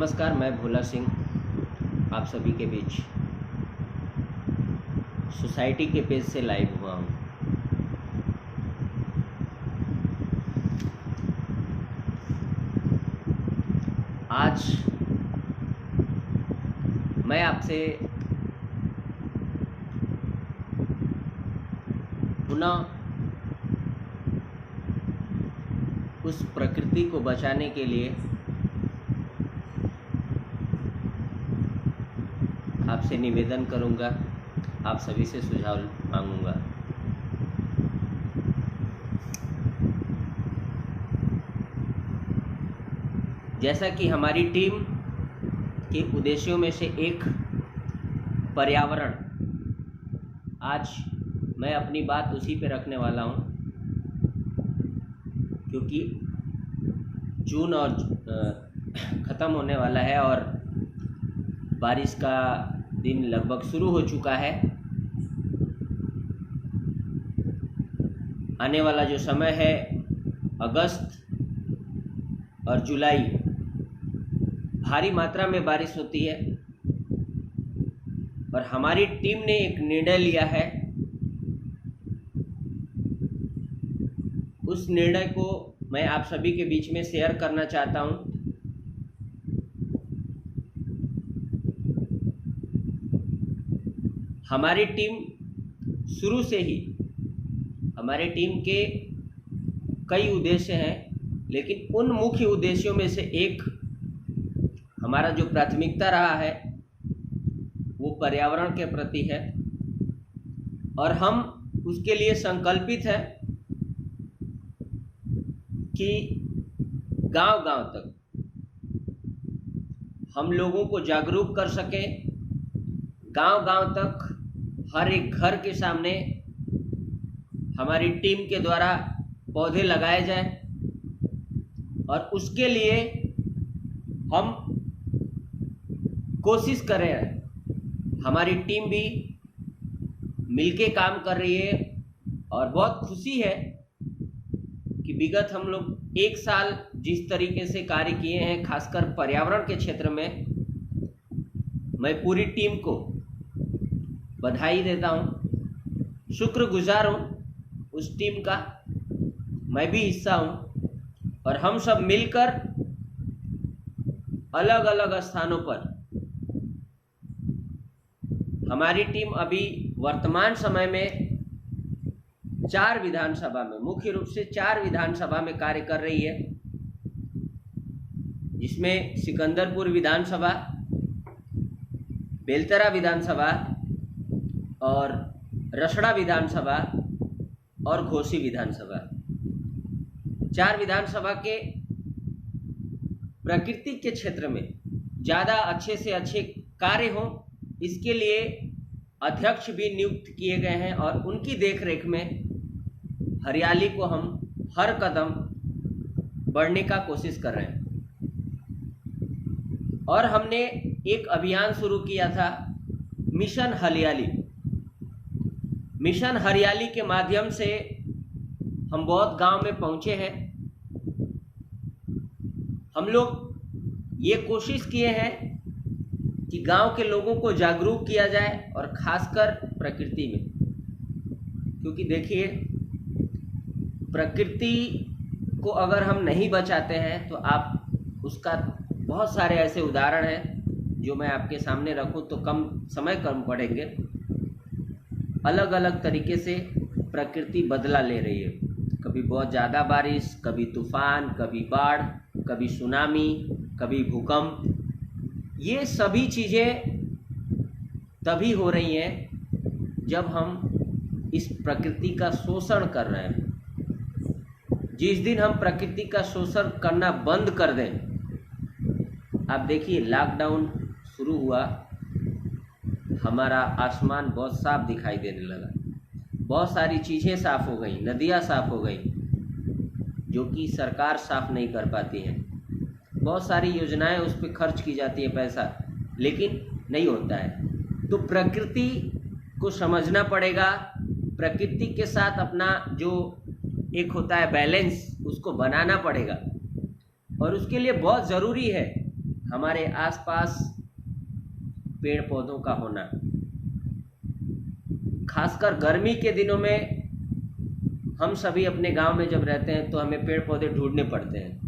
नमस्कार, मैं भोला सिंह आप सभी के बीच सोसाइटी के पेज से लाइव हुआ हूँ। आज मैं आपसे पुनः उस प्रकृति को बचाने के लिए आपसे निवेदन करूंगा, आप सभी से सुझाव मांगूंगा। जैसा कि हमारी टीम के उद्देश्यों में से एक पर्यावरण, आज मैं अपनी बात उसी पे रखने वाला हूँ, क्योंकि जून और ख़त्म होने वाला है और बारिश का दिन लगभग शुरू हो चुका है। आने वाला जो समय है अगस्त और जुलाई, भारी मात्रा में बारिश होती है और हमारी टीम ने एक निर्णय लिया है। उस निर्णय को मैं आप सभी के बीच में शेयर करना चाहता हूँ। हमारी टीम शुरू से ही, हमारी टीम के कई उद्देश्य हैं, लेकिन उन मुख्य उद्देश्यों में से एक हमारा जो प्राथमिकता रहा है वो पर्यावरण के प्रति है और हम उसके लिए संकल्पित हैं कि गांव-गांव तक हम लोगों को जागरूक कर सकें, गांव-गांव तक हर एक घर के सामने हमारी टीम के द्वारा पौधे लगाए जाएं और उसके लिए हम कोशिश करें। हमारी टीम भी मिलके काम कर रही है और बहुत खुशी है कि विगत हम लोग एक साल जिस तरीके से कार्य किए हैं, खासकर पर्यावरण के क्षेत्र में, मैं पूरी टीम को बधाई देता हूँ, शुक्रगुजार हूँ उस टीम का। मैं भी हिस्सा हूँ और हम सब मिलकर अलग अलग स्थानों पर, हमारी टीम अभी वर्तमान समय में 4 विधानसभा में, मुख्य रूप से 4 विधानसभा में कार्य कर रही है, जिसमें सिकंदरपुर विधानसभा, बेलतरा विधानसभा और रसड़ा विधानसभा और घोसी विधानसभा। 4 विधानसभा के प्रकृति के क्षेत्र में ज़्यादा अच्छे से अच्छे कार्य हों, इसके लिए अध्यक्ष भी नियुक्त किए गए हैं और उनकी देखरेख में हरियाली को हम हर कदम बढ़ने का कोशिश कर रहे हैं। और हमने एक अभियान शुरू किया था, मिशन हरियाली। मिशन हरियाली के माध्यम से हम बहुत गांव में पहुंचे हैं। हम लोग ये कोशिश किए हैं कि गांव के लोगों को जागरूक किया जाए और खासकर प्रकृति में, क्योंकि देखिए, प्रकृति को अगर हम नहीं बचाते हैं तो आप उसका बहुत सारे ऐसे उदाहरण हैं जो मैं आपके सामने रखूं तो समय कम पड़ेंगे। अलग अलग तरीके से प्रकृति बदला ले रही है, कभी बहुत ज़्यादा बारिश, कभी तूफान, कभी बाढ़, कभी सुनामी, कभी भूकंप। ये सभी चीज़ें तभी हो रही हैं जब हम इस प्रकृति का शोषण कर रहे हैं। जिस दिन हम प्रकृति का शोषण करना बंद कर दें, आप देखिए, लॉकडाउन शुरू हुआ, हमारा आसमान बहुत साफ दिखाई देने लगा, बहुत सारी चीज़ें साफ़ हो गई, नदियाँ साफ़ हो गई, जो कि सरकार साफ़ नहीं कर पाती है। बहुत सारी योजनाएं उस पर खर्च की जाती है पैसा, लेकिन नहीं होता है। तो प्रकृति को समझना पड़ेगा, प्रकृति के साथ अपना जो एक होता है बैलेंस, उसको बनाना पड़ेगा और उसके लिए बहुत ज़रूरी है हमारे आसपास पेड़ पौधों का होना, खासकर गर्मी के दिनों में हम सभी अपने गांव में जब रहते हैं तो हमें पेड़ पौधे ढूंढने पड़ते हैं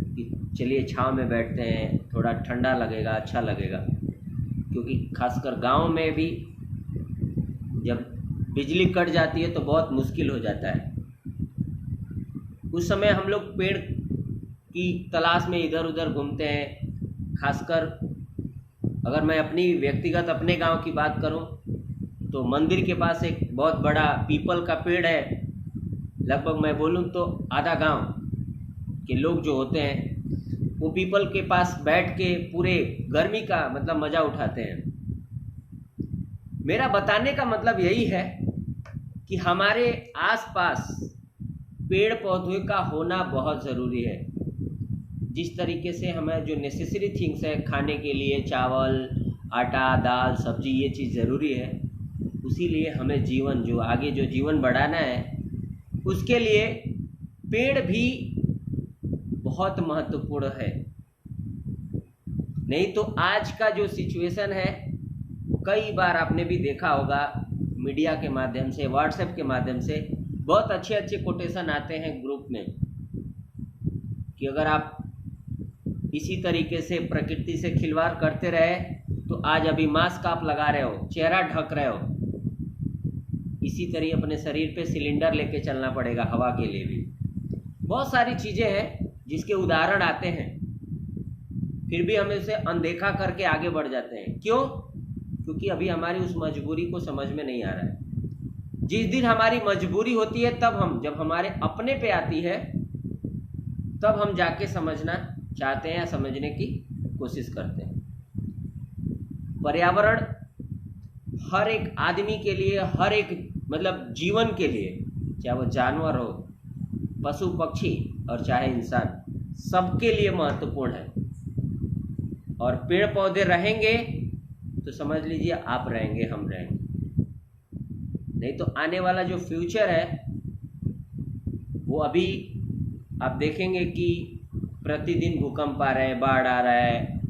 कि चलिए छांव में बैठते हैं, थोड़ा ठंडा लगेगा, अच्छा लगेगा। क्योंकि खासकर गांव में भी जब बिजली कट जाती है तो बहुत मुश्किल हो जाता है। उस समय हम लोग पेड़ की तलाश में इधर उधर घूमते हैं। खासकर अगर मैं अपनी व्यक्तिगत अपने गांव की बात करूं तो मंदिर के पास एक बहुत बड़ा पीपल का पेड़ है। लगभग मैं बोलूं तो आधा गांव के लोग जो होते हैं वो पीपल के पास बैठ के पूरे गर्मी का मतलब मज़ा उठाते हैं। मेरा बताने का मतलब यही है कि हमारे आसपास पेड़ पौधे का होना बहुत ज़रूरी है। जिस तरीके से हमें जो नेसेसरी थिंग्स है खाने के लिए, चावल, आटा, दाल, सब्जी, ये चीज़ ज़रूरी है, उसी लिए हमें जीवन जो आगे जो जीवन बढ़ाना है उसके लिए पेड़ भी बहुत महत्वपूर्ण है। नहीं तो आज का जो सिचुएशन है, कई बार आपने भी देखा होगा मीडिया के माध्यम से, व्हाट्सएप के माध्यम से बहुत अच्छे अच्छे कोटेशन आते हैं ग्रुप में कि अगर आप इसी तरीके से प्रकृति से खिलवाड़ करते रहे तो आज अभी मास्क आप लगा रहे हो, चेहरा ढक रहे हो, इसी तरह अपने शरीर पे सिलेंडर लेके चलना पड़ेगा हवा के लिए भी। बहुत सारी चीज़ें हैं जिसके उदाहरण आते हैं, फिर भी हम इसे अनदेखा करके आगे बढ़ जाते हैं। क्यों? क्योंकि अभी हमारी उस मजबूरी को समझ में नहीं आ रहा है। जिस दिन हमारी मजबूरी होती है तब हम, जब हमारे अपने पे आती है तब हम जाके समझना चाहते हैं या समझने की कोशिश करते हैं। पर्यावरण हर एक आदमी के लिए, हर एक मतलब जीवन के लिए, चाहे वो जानवर हो, पशु पक्षी और चाहे इंसान, सबके लिए महत्वपूर्ण है। और पेड़ पौधे रहेंगे तो समझ लीजिए आप रहेंगे, हम रहेंगे। नहीं तो आने वाला जो फ्यूचर है वो अभी आप देखेंगे कि प्रतिदिन भूकंप आ रहे हैं, बाढ़ आ रहा है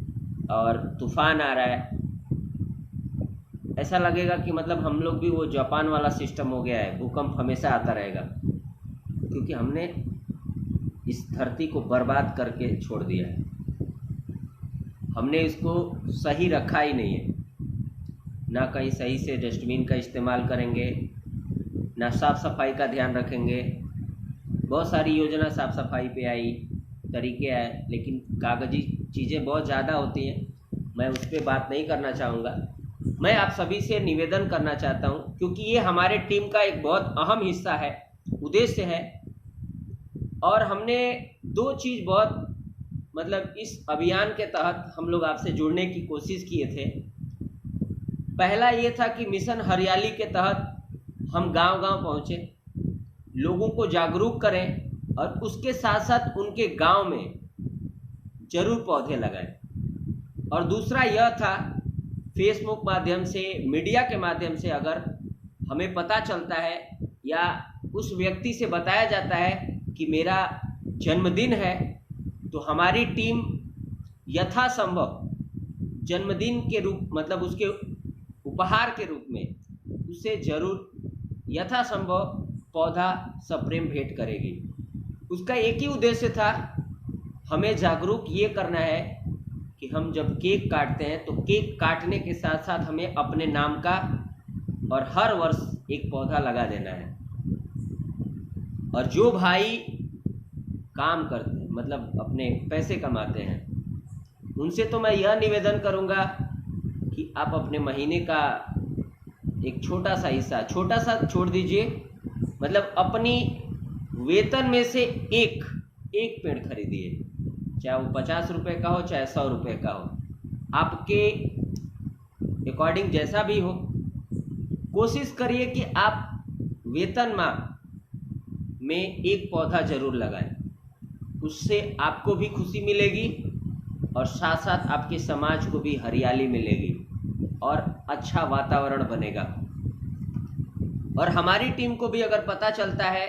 और तूफान आ रहा है। ऐसा लगेगा कि मतलब हम लोग भी वो जापान वाला सिस्टम हो गया है, भूकंप हमेशा आता रहेगा, क्योंकि हमने इस धरती को बर्बाद करके छोड़ दिया है। हमने इसको सही रखा ही नहीं है, ना कहीं सही से डस्टबिन का इस्तेमाल करेंगे, ना साफ़ सफाई का ध्यान रखेंगे। बहुत सारी योजना साफ़ सफाई पे आई, तरीके आए, लेकिन कागजी चीज़ें बहुत ज़्यादा होती हैं। मैं उस पर बात नहीं करना चाहूँगा। मैं आप सभी से निवेदन करना चाहता हूँ, क्योंकि ये हमारे टीम का एक बहुत अहम हिस्सा है, उद्देश्य है। और हमने दो चीज़ बहुत मतलब इस अभियान के तहत हम लोग आपसे जुड़ने की कोशिश किए थे। पहला ये था कि मिशन हरियाली के तहत हम गांव-गांव पहुँचे, लोगों को जागरूक करें और उसके साथ साथ उनके गांव में जरूर पौधे लगाएं। और दूसरा यह था, फेसबुक माध्यम से, मीडिया के माध्यम से अगर हमें पता चलता है या उस व्यक्ति से बताया जाता है कि मेरा जन्मदिन है, तो हमारी टीम यथासंभव जन्मदिन के रूप मतलब उसके उपहार के रूप में उसे जरूर यथासंभव पौधा सप्रेम भेंट करेगी। उसका एक ही उद्देश्य था, हमें जागरूक ये करना है कि हम जब केक काटते हैं तो केक काटने के साथ साथ हमें अपने नाम का और हर वर्ष एक पौधा लगा देना है। और जो भाई काम करते हैं मतलब अपने पैसे कमाते हैं, उनसे तो मैं यह निवेदन करूंगा कि आप अपने महीने का एक छोटा सा हिस्सा, छोटा सा छोड़ दीजिए, मतलब अपनी वेतन में से एक पेड़ खरीदिए, चाहे वो 50 रुपये का हो चाहे 100 रुपये का हो, आपके अकॉर्डिंग जैसा भी हो। कोशिश करिए कि आप वेतन माह में एक पौधा जरूर लगाएं, उससे आपको भी खुशी मिलेगी और साथ साथ आपके समाज को भी हरियाली मिलेगी और अच्छा वातावरण बनेगा। और हमारी टीम को भी अगर पता चलता है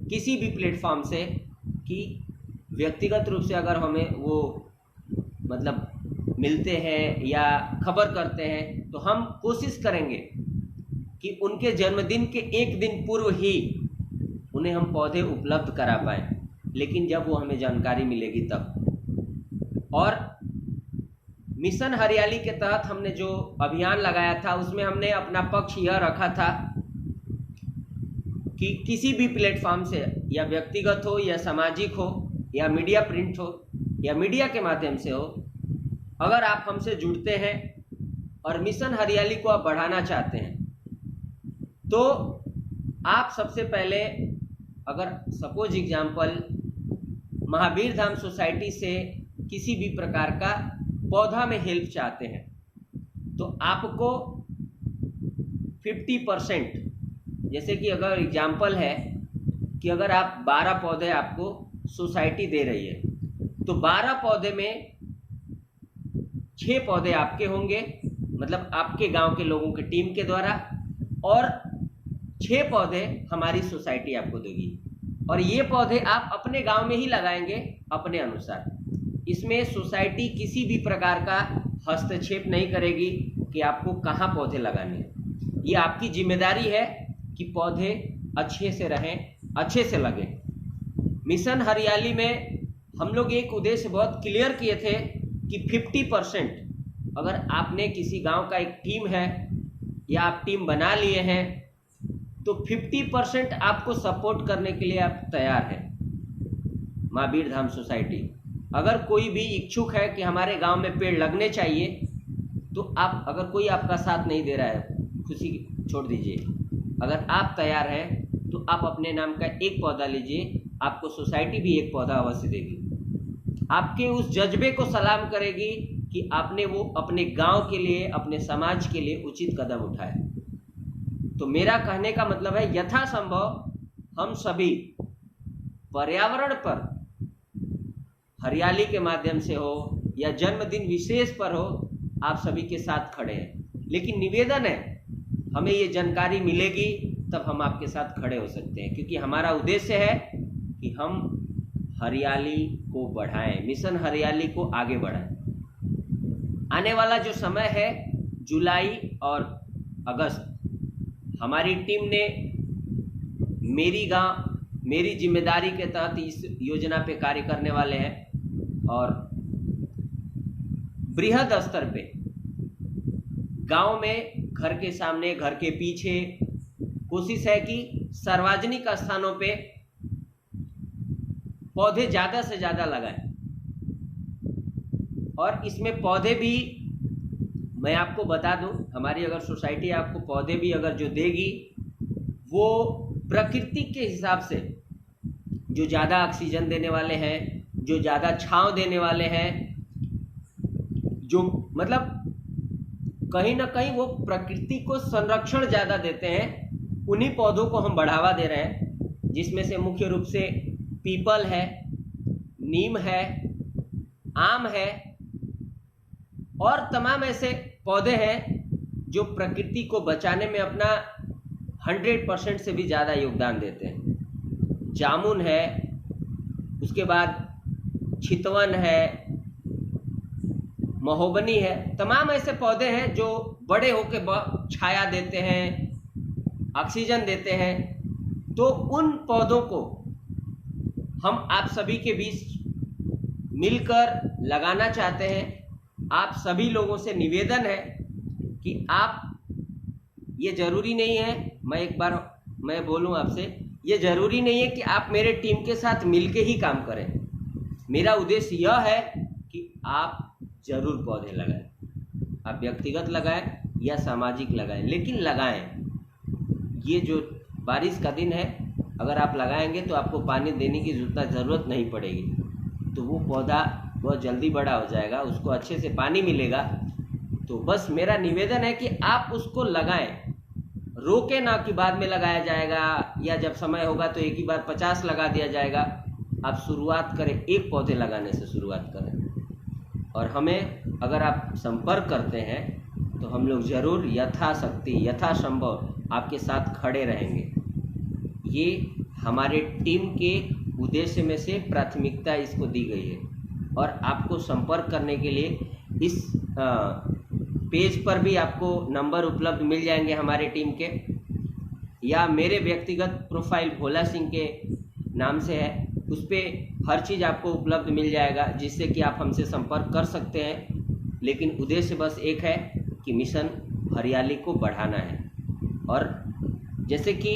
किसी भी प्लेटफॉर्म से कि व्यक्तिगत रूप से अगर हमें वो मतलब मिलते हैं या खबर करते हैं, तो हम कोशिश करेंगे कि उनके जन्मदिन के एक दिन पूर्व ही उन्हें हम पौधे उपलब्ध करा पाएँ, लेकिन जब वो हमें जानकारी मिलेगी तब। और मिशन हरियाली के तहत हमने जो अभियान लगाया था उसमें हमने अपना पक्ष यह रखा था कि किसी भी प्लेटफॉर्म से, या व्यक्तिगत हो या सामाजिक हो या मीडिया प्रिंट हो या मीडिया के माध्यम से हो, अगर आप हमसे जुड़ते हैं और मिशन हरियाली को आप बढ़ाना चाहते हैं, तो आप सबसे पहले, अगर सपोज एग्जाम्पल महावीर धाम सोसाइटी से किसी भी प्रकार का पौधा में हेल्प चाहते हैं, तो आपको 50%, जैसे कि अगर एग्जाम्पल है कि अगर आप 12 पौधे आपको सोसाइटी दे रही है, तो 12 पौधे में 6 पौधे आपके होंगे, मतलब आपके गांव के लोगों की टीम के द्वारा, और 6 पौधे हमारी सोसाइटी आपको देगी। और ये पौधे आप अपने गांव में ही लगाएंगे अपने अनुसार। इसमें सोसाइटी किसी भी प्रकार का हस्तक्षेप नहीं करेगी कि आपको कहाँ पौधे लगाने हैं। ये आपकी जिम्मेदारी है कि पौधे अच्छे से रहें, अच्छे से लगें। मिशन हरियाली में हम लोग एक उद्देश्य बहुत क्लियर किए थे कि 50%, अगर आपने किसी गांव का एक टीम है या आप टीम बना लिए हैं, तो 50% आपको सपोर्ट करने के लिए आप तैयार हैं। महावीर धाम सोसाइटी, अगर कोई भी इच्छुक है कि हमारे गांव में पेड़ लगने चाहिए, तो आप, अगर कोई आपका साथ नहीं दे रहा है, खुशी छोड़ दीजिए। अगर आप तैयार हैं तो आप अपने नाम का एक पौधा लीजिए, आपको सोसाइटी भी एक पौधा अवश्य देगी। आपके उस जज्बे को सलाम करेगी कि आपने वो अपने गांव के लिए, अपने समाज के लिए उचित कदम उठाया। तो मेरा कहने का मतलब है, यथासंभव हम सभी पर्यावरण पर हरियाली के माध्यम से हो या जन्मदिन विशेष पर हो, आप सभी के साथ खड़े हैं। लेकिन निवेदन है, हमें ये जानकारी मिलेगी तब हम आपके साथ खड़े हो सकते हैं, क्योंकि हमारा उद्देश्य है कि हम हरियाली को बढ़ाएं, मिशन हरियाली को आगे बढ़ाएं। आने वाला जो समय है जुलाई और अगस्त, हमारी टीम ने मेरी गांव मेरी जिम्मेदारी के तहत इस योजना पे कार्य करने वाले हैं, और बृहद स्तर पे गांव में, घर के सामने, घर के पीछे, कोशिश है कि सार्वजनिक स्थानों पे पौधे ज्यादा से ज्यादा लगाएं। और इसमें पौधे भी मैं आपको बता दूं, हमारी अगर सोसाइटी आपको पौधे भी अगर जो देगी, वो प्रकृति के हिसाब से जो ज़्यादा ऑक्सीजन देने वाले हैं, जो ज़्यादा छांव देने वाले हैं, जो मतलब कहीं ना कहीं वो प्रकृति को संरक्षण ज़्यादा देते हैं, उन्हीं पौधों को हम बढ़ावा दे रहे हैं। जिसमें से मुख्य रूप से पीपल है, नीम है, आम है, और तमाम ऐसे पौधे हैं जो प्रकृति को बचाने में अपना 100% से भी ज़्यादा योगदान देते हैं। जामुन है, उसके बाद चितवन है, महोगनी है, तमाम ऐसे पौधे हैं जो बड़े होकर छाया देते हैं, ऑक्सीजन देते हैं। तो उन पौधों को हम आप सभी के बीच मिलकर लगाना चाहते हैं। आप सभी लोगों से निवेदन है कि आप, ये जरूरी नहीं है, मैं एक बार मैं बोलूं आपसे, ये जरूरी नहीं है कि आप मेरे टीम के साथ मिलके ही काम करें। मेरा उद्देश्य यह है कि आप जरूर पौधे लगाएं, आप व्यक्तिगत लगाएं या सामाजिक लगाएं, लेकिन लगाएं। ये जो बारिश का दिन है, अगर आप लगाएंगे तो आपको पानी देने की ज़रूरत नहीं पड़ेगी, तो वो पौधा बहुत जल्दी बड़ा हो जाएगा, उसको अच्छे से पानी मिलेगा। तो बस मेरा निवेदन है कि आप उसको लगाएं, रोके ना कि बाद में लगाया जाएगा या जब समय होगा तो एक ही बार 50 लगा दिया जाएगा। आप शुरुआत करें, एक पौधे लगाने से शुरुआत करें। और हमें अगर आप संपर्क करते हैं तो हम लोग ज़रूर यथाशक्ति यथासंभव आपके साथ खड़े रहेंगे। ये हमारे टीम के उद्देश्य में से प्राथमिकता इसको दी गई है। और आपको संपर्क करने के लिए इस पेज पर भी आपको नंबर उपलब्ध मिल जाएंगे हमारे टीम के, या मेरे व्यक्तिगत प्रोफाइल भोला सिंह के नाम से है, उस पर हर चीज़ आपको उपलब्ध मिल जाएगा, जिससे कि आप हमसे संपर्क कर सकते हैं। लेकिन उद्देश्य बस एक है कि मिशन हरियाली को बढ़ाना है। और जैसे कि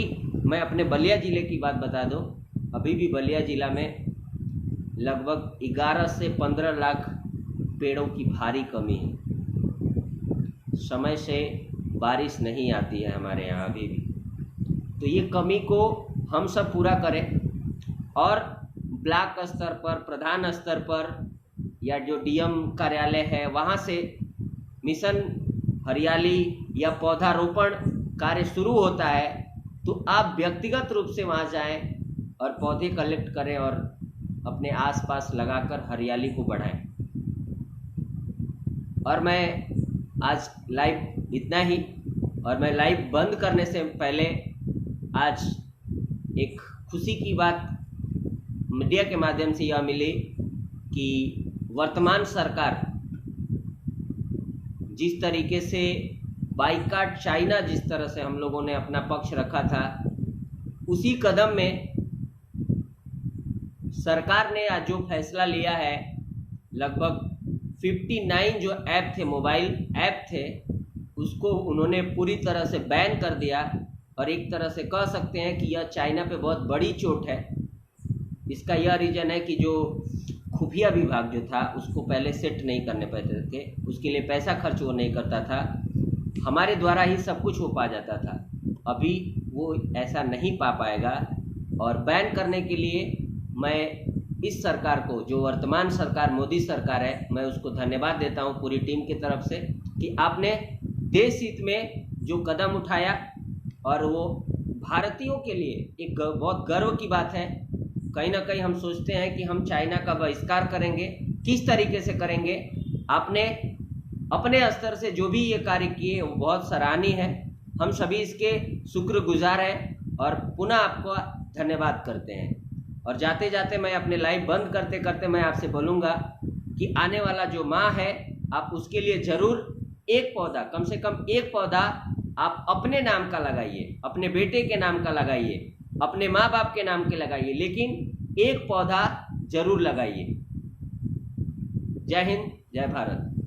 मैं अपने बलिया ज़िले की बात बता दूं, अभी भी बलिया ज़िला में लगभग 11 से 15 लाख पेड़ों की भारी कमी है। समय से बारिश नहीं आती है हमारे यहाँ अभी भी। तो ये कमी को हम सब पूरा करें और ब्लॉक स्तर पर, प्रधान स्तर पर, या जो डीएम कार्यालय है वहाँ से मिशन हरियाली या पौधारोपण कार्य शुरू होता है, तो आप व्यक्तिगत रूप से वहाँ जाएं और पौधे कलेक्ट करें और अपने आसपास लगाकर हरियाली को बढ़ाएं। और मैं आज लाइव इतना ही, और मैं लाइव बंद करने से पहले आज एक खुशी की बात मीडिया के माध्यम से यह मिली कि वर्तमान सरकार जिस तरीके से बाइकाट चाइना, जिस तरह से हम लोगों ने अपना पक्ष रखा था, उसी कदम में सरकार ने आज जो फैसला लिया है, लगभग 59 जो ऐप थे, मोबाइल ऐप थे, उसको उन्होंने पूरी तरह से बैन कर दिया। और एक तरह से कह सकते हैं कि यह चाइना पे बहुत बड़ी चोट है। इसका यह रीज़न है कि जो खुफिया विभाग जो था उसको पहले सेट नहीं करने पाते थे, उसके लिए पैसा खर्च वो नहीं करता था, हमारे द्वारा ही सब कुछ हो पा जाता था। अभी वो ऐसा नहीं पा पाएगा। और बैन करने के लिए मैं इस सरकार को, जो वर्तमान सरकार मोदी सरकार है, मैं उसको धन्यवाद देता हूँ पूरी टीम की तरफ से कि आपने देश हित में जो कदम उठाया, और वो भारतीयों के लिए एक बहुत गर्व की बात है। कहीं ना कहीं हम सोचते हैं कि हम चाइना का बहिष्कार करेंगे, किस तरीके से करेंगे। आपने अपने स्तर से जो भी ये कार्य किए वो बहुत सराहनीय है। हम सभी इसके शुक्रगुजार हैं और पुनः आपको धन्यवाद करते हैं। और जाते जाते मैं अपने लाइव बंद करते करते मैं आपसे बोलूँगा कि आने वाला जो माह है, आप उसके लिए ज़रूर एक पौधा, कम से कम एक पौधा आप अपने नाम का लगाइए, अपने बेटे के नाम का लगाइए, अपने माँ बाप के नाम के लगाइए, लेकिन एक पौधा जरूर लगाइए। जय हिंद, जय भारत।